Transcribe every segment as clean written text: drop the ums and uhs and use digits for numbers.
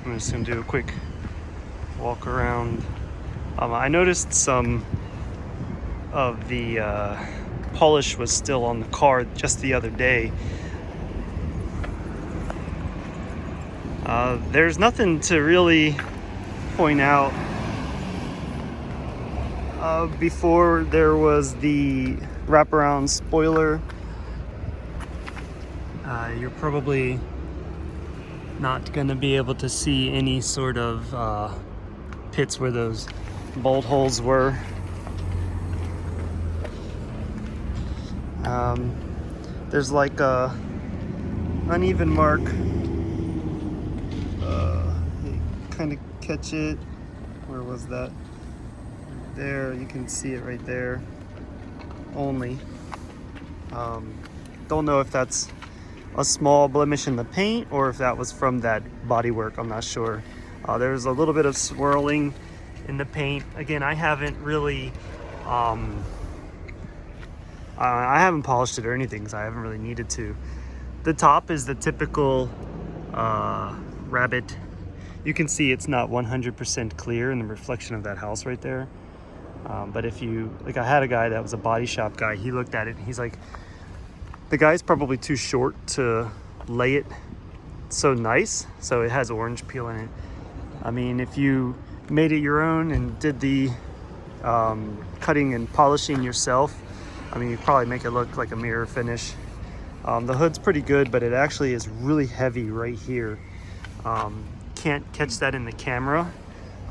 I'm just gonna do a quick walk around. I noticed some of the polish was still on the car just the other day. There's nothing to really point out. Before there was the wraparound spoiler. You're probably not going to be able to see any sort of pits where those bolt holes were. There's like a uneven mark. You kind of catch it. Where was that? There, you can see it right there. Only. Don't know if that's a small blemish in the paint or if that was from that bodywork. I'm not sure. There's a little bit of swirling in the paint. Again, I haven't really I haven't polished it or anything because I haven't really needed to. The top is the typical rabbit. You can see it's not 100% clear in the reflection of that house right there. But if you, like, I had a guy that was a body shop guy. He looked at it and he's like, the guy's probably too short to lay it so nice, so it has orange peel in it. I mean, if you made it your own and did the cutting and polishing yourself, I mean, you probably make it look like a mirror finish. The hood's pretty good, but it actually is really heavy right here. Can't catch that in the camera,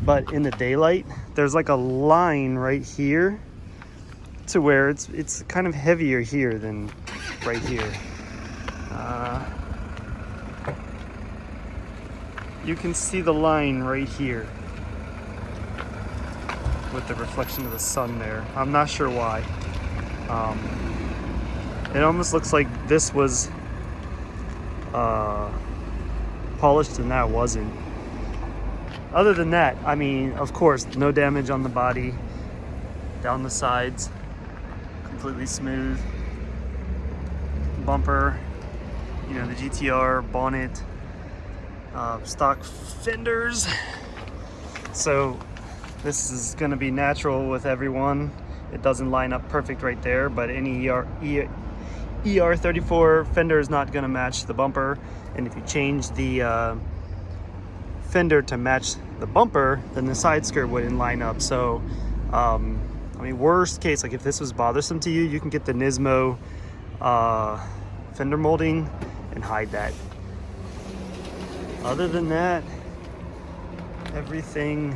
but in the daylight, there's like a line right here to where it's kind of heavier here than right here. You can see the line right here with the reflection of the sun there. I'm not sure why. It almost looks like this was polished and that wasn't. Other than that, I mean, of course, no damage on the body, down the sides, completely smooth. Bumper, you know, the GTR, bonnet, stock fenders. So this is going to be natural with everyone. It doesn't line up perfect right there, but any ER34 fender is not going to match the bumper. And if you change the fender to match the bumper, then the side skirt wouldn't line up. So I mean, worst case, like if this was bothersome to you, you can get the Nismo fender molding and hide that. Other than that, everything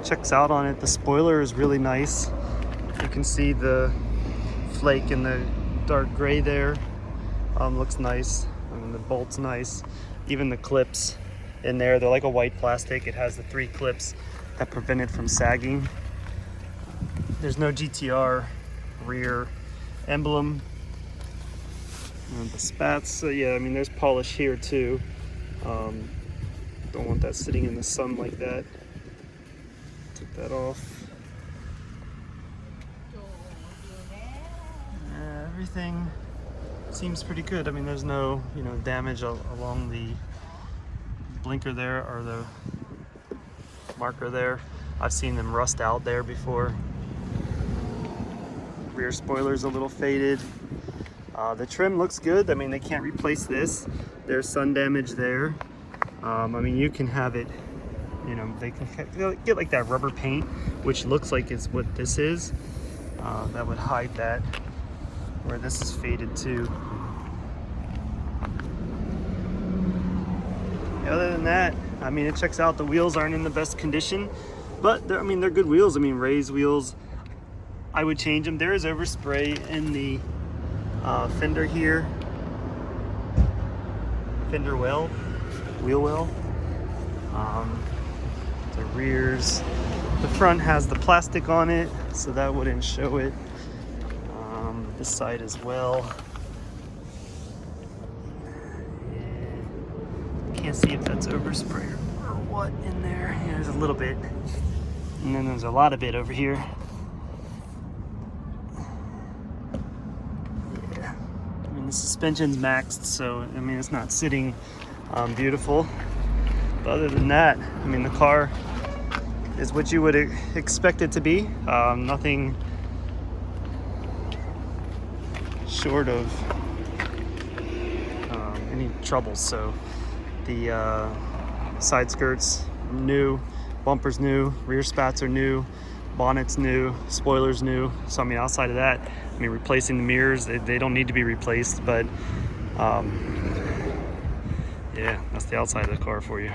checks out on it. The spoiler is really nice. You can see the flake in the dark gray there. Looks nice. I mean, the bolt's nice. Even the clips in there, they're like a white plastic. It has the 3 clips that prevent it from sagging. There's no GTR rear emblem. And the spats, so yeah, I mean, there's polish here too. Don't want that sitting in the sun like that. Take that off. Everything seems pretty good. I mean, there's no, you know, damage along the blinker there or the marker there. I've seen them rust out there before. Rear spoiler's a little faded. The trim looks good. I mean, they can't replace this. There's sun damage there. I mean, you can have it, you know, they can get like that rubber paint, which looks like it's what this is. That would hide that, where this is faded too. Other than that, I mean, it checks out. The wheels aren't in the best condition, but I mean, they're good wheels. I mean, raised wheels, I would change them. There is overspray in the fender here, fender well, wheel well. The rears, the front has the plastic on it, so that wouldn't show it. This side as well. Can't see if that's overspray or what in there. Yeah, there's a little bit, and then there's a lot of it over here. The suspension's maxed, so I mean, it's not sitting beautiful. But other than that, I mean, the car is what you would expect it to be. Nothing short of any troubles. So the side skirts new, bumpers new, rear spats are new, bonnet's new, spoilers new. So I mean, outside of that, I mean, replacing the mirrors, they don't need to be replaced, but yeah, that's the outside of the car for you.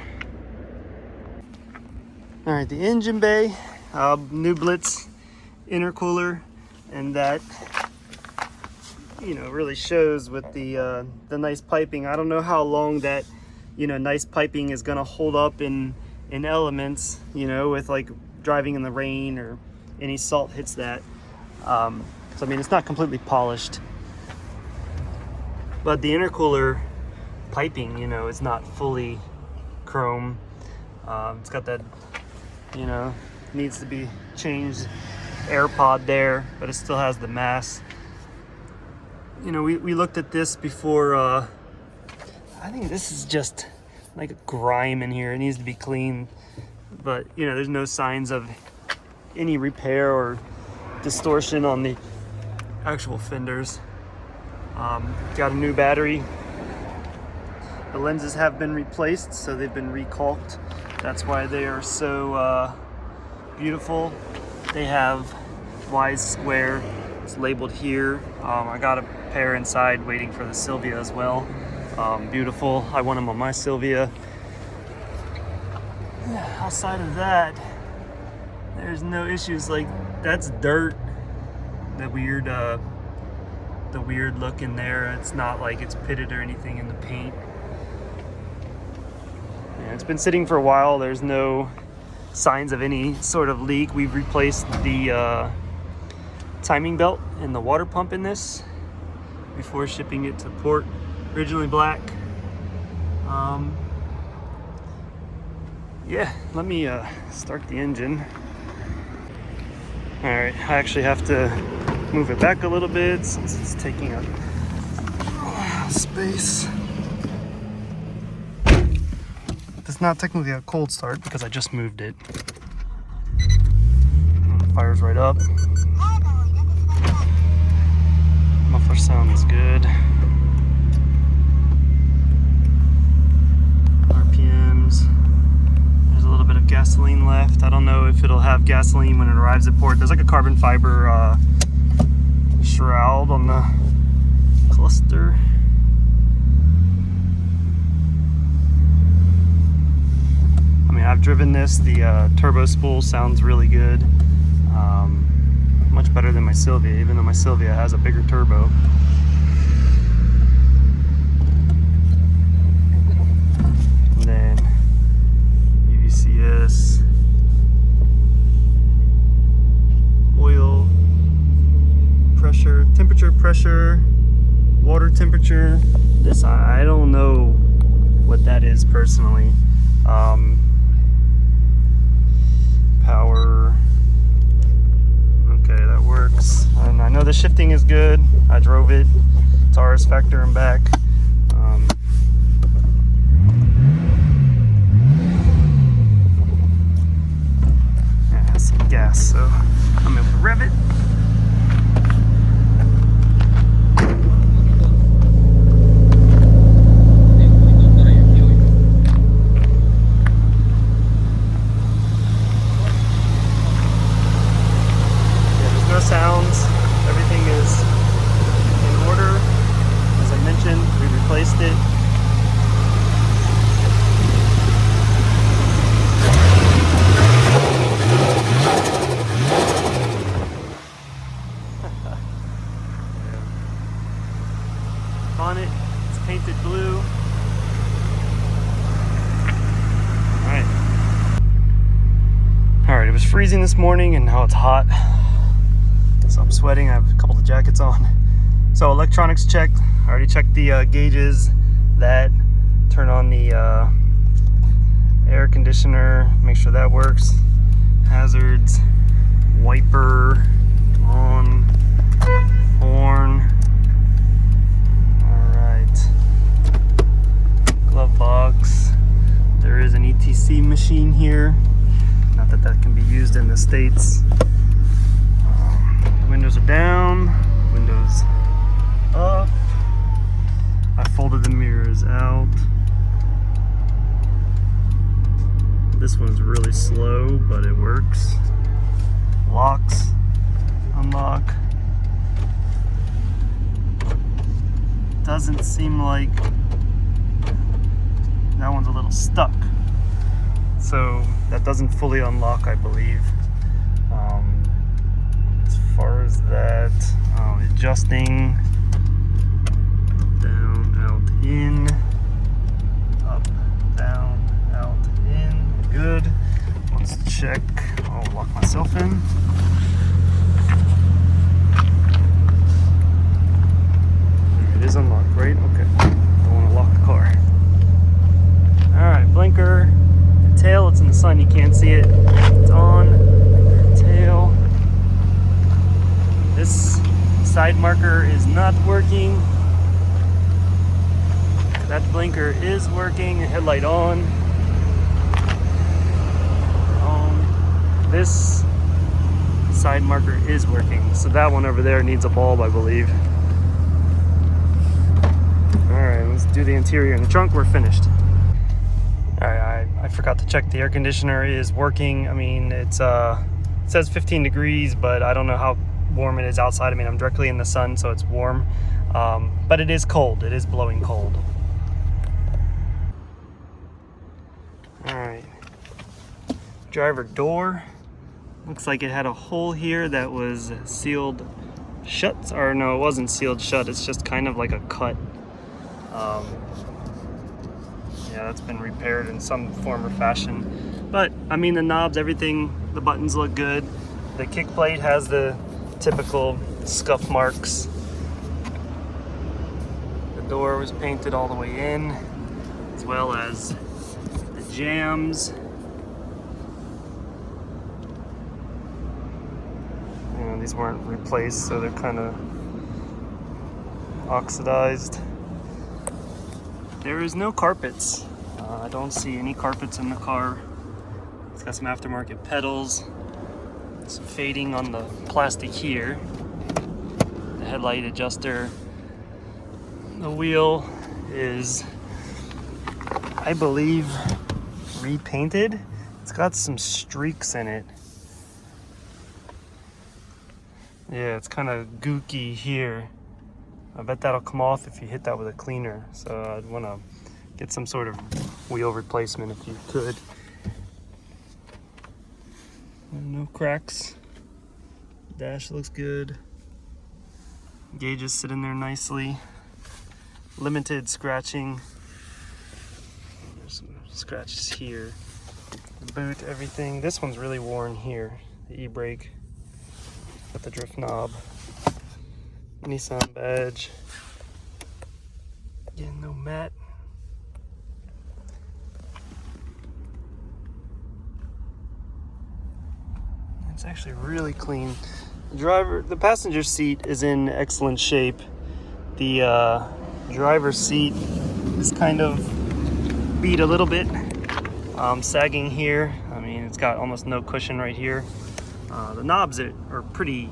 All right, the engine bay, new Blitz intercooler, and that, you know, really shows with the nice piping. I don't know how long that, you know, nice piping is gonna hold up in elements, you know, with like driving in the rain or any salt hits that. So I mean, it's not completely polished, but the intercooler piping, you know, it's not fully chrome. It's got that, you know, needs to be changed air pod there, but it still has the mass. You know, we looked at this before. I think this is just like a grime in here. It needs to be cleaned, but you know, there's no signs of any repair or distortion on the actual fenders. Got a new battery. The lenses have been replaced, so they've been recalked. That's why they are so beautiful. They have wise square. It's labeled here. I got a pair inside waiting for the Silvia as well. Beautiful. I want them on my Silvia. Yeah, outside of that, there's no issues. Like, that's dirt. The weird look in there. It's not like it's pitted or anything in the paint. Yeah, it's been sitting for a while. There's no signs of any sort of leak. We've replaced the timing belt and the water pump in this before shipping it to port. Originally black. Yeah, let me start the engine. All right, I actually have to move it back a little bit since it's taking up space. It's not technically a cold start because I just moved it. Fires right up. Muffler sounds good. RPMs. There's a little bit of gasoline left. I don't know if it'll have gasoline when it arrives at port. There's like a carbon fiber shroud on the cluster. I mean, I've driven this. The turbo spool sounds really good. Much better than my Silvia, even though my Silvia has a bigger turbo. And then UVCS, oil, pressure, temperature, water temperature. This, I don't know what that is personally. Power. Okay, that works. And I know the shifting is good. I drove it. It's RS factor and back. It has some gas, so I'm able to rev it. Sounds, everything is in order. As I mentioned, we replaced it. Bonnet is painted blue. All right, it was freezing this morning and now it's hot. So I'm sweating. I have a couple of jackets on. So electronics checked. I already checked the gauges. That, turn on the air conditioner, make sure that works. Hazards, wiper on, horn. All right. Glove box. There is an ET AC machine here. Not that that can be used in the States. The windows are down, windows up. I folded the mirrors out. This one's really slow, but it works. Locks, unlock. Doesn't seem like that one's a little stuck. So that doesn't fully unlock, I believe. As far as that, adjusting, down, out, in, up, down, out, in, good. Let's check, I'll lock myself in. It is unlocked, right? Okay, don't want to lock the car. All right, blinker. Tail, it's in the sun, you can't see it. It's on. Tail. This side marker is not working. That blinker is working. Headlight on. This side marker is working. So that one over there needs a bulb, I believe. Alright, let's do the interior. In the trunk, we're finished. Alright, I forgot to check the air conditioner is working. I mean, it says 15 degrees, but I don't know how warm it is outside. I mean, I'm directly in the sun, so it's warm. But it is cold. It is blowing cold. Alright. Driver door. Looks like it had a hole here that was sealed shut. Or no, it wasn't sealed shut. It's just kind of like a cut. Yeah, that's been repaired in some form or fashion. But, I mean, the knobs, everything, the buttons look good. The kick plate has the typical scuff marks. The door was painted all the way in, as well as the jambs. You know, these weren't replaced, so they're kind of oxidized. There is no carpets. I don't see any carpets in the car. It's got some aftermarket pedals. Some fading on the plastic here. The headlight adjuster. The wheel is, I believe, repainted. It's got some streaks in it. Yeah, it's kind of gooky here. I bet that'll come off if you hit that with a cleaner. So I'd want to get some sort of wheel replacement if you could. No cracks. Dash looks good. Gauges sit in there nicely. Limited scratching. There's some scratches here. The boot, everything. This one's really worn here. The e-brake. Got the drift knob. Nissan badge. Again, no mat. It's actually really clean. The passenger seat is in excellent shape. The driver's seat is kind of beat a little bit, sagging here. I mean, it's got almost no cushion right here. The knobs are pretty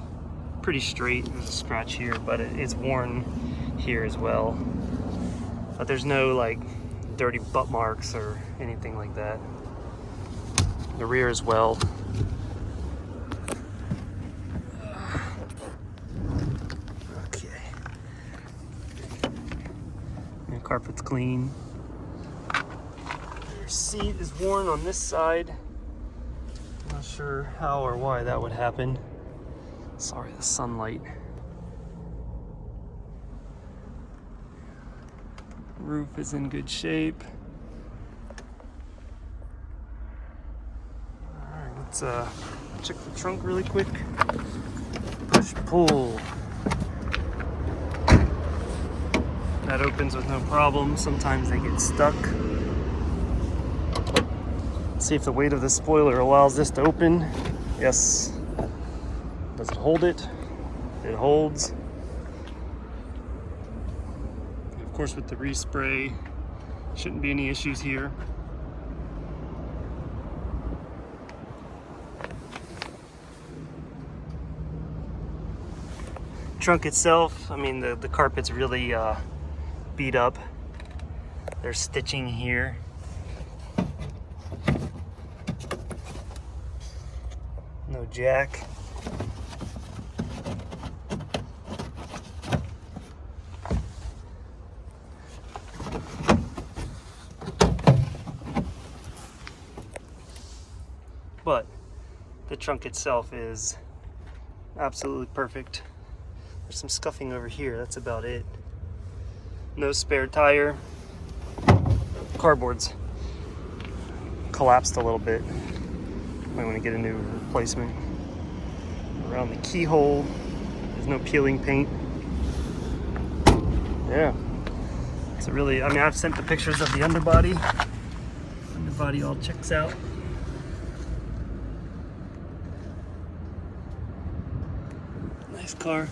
straight. There's a scratch here, but it's worn here as well. But there's no like dirty butt marks or anything like that. The rear as well. Okay. The carpet's clean. Your seat is worn on this side. Not sure how or why that would happen. Sorry, the sunlight. Roof is in good shape. Alright, let's check the trunk really quick. Push, pull. That opens with no problem. Sometimes they get stuck. See if the weight of the spoiler allows this to open. Yes. Does it hold it? It holds. Of course, with the respray, shouldn't be any issues here. trunk itself, I mean, the carpet's really beat up. There's stitching here. No jack. But the trunk itself is absolutely perfect. There's some scuffing over here, that's about it. No spare tire. Cardboard's collapsed a little bit. Might want to get a new replacement. Around the keyhole, there's no peeling paint. Yeah. It's a really, I mean, I've sent the pictures of the underbody. Underbody all checks out. Nice car.